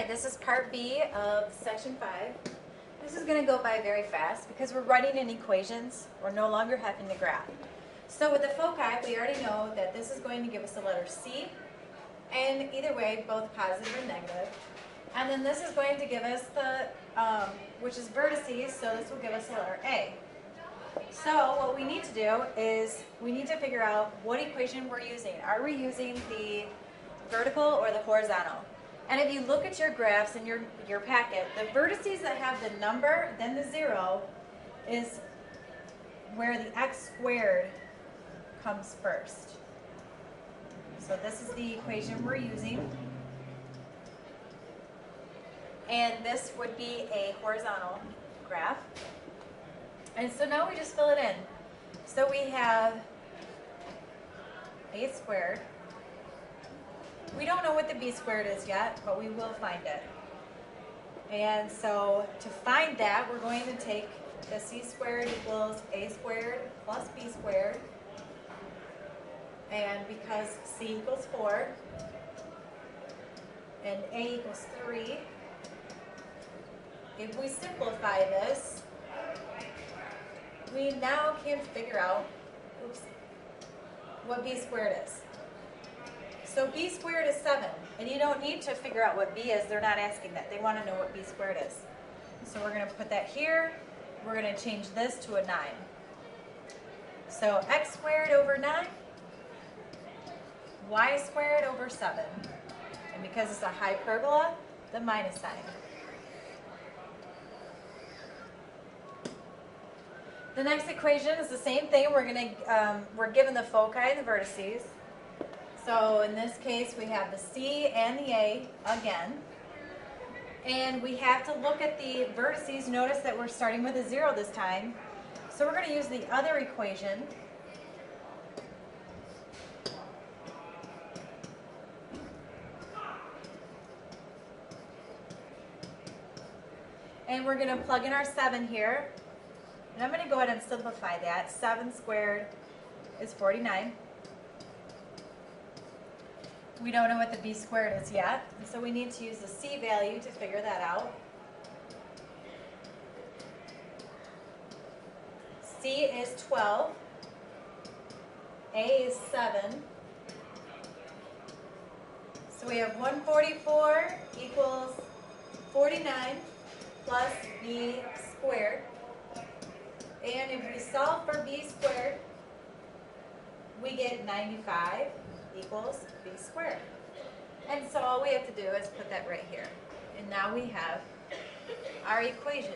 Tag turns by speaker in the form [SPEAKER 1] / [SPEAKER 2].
[SPEAKER 1] Alright, this is part B of section 5. This is going to go by very fast because we're writing in equations. We're no longer having to graph. So with the foci, we already know that this is going to give us the letter C, and either way, both positive and negative. And then this is going to give us the, which is vertices, so this will give us the letter A. So what we need to do is we need to figure out what equation we're using. Are we using the vertical or the horizontal? And if you look at your graphs in your packet, the vertices that have the number, then the 0, is where the x squared comes first. So this is the equation we're using. And this would be a horizontal graph. And so now we just fill it in. So we have a squared. We don't know what the b squared is yet, but we will find it. And so to find that, we're going to take the c squared equals a squared plus b squared. And because c equals 4 and a equals 3, if we simplify this, we now can figure out what b squared is. So b squared is 7, and you don't need to figure out what b is. They're not asking that. They want to know what b squared is. So we're going to put that here. We're going to change this to a 9. So x squared over 9, y squared over 7. And because it's a hyperbola, the minus sign. The next equation is the same thing. We're given the foci and the vertices. So in this case, we have the C and the A again. And we have to look at the vertices. Notice that we're starting with a 0 this time. So we're going to use the other equation. And we're going to plug in our 7 here. And I'm going to go ahead and simplify that. 7 squared is 49. We don't know what the b squared is yet, and so we need to use the c value to figure that out. C is 12. A is 7. So we have 144 equals 49 plus b squared. And if we solve for b squared, we get 95 equals b squared. And so all we have to do is put that right here. And now we have our equation.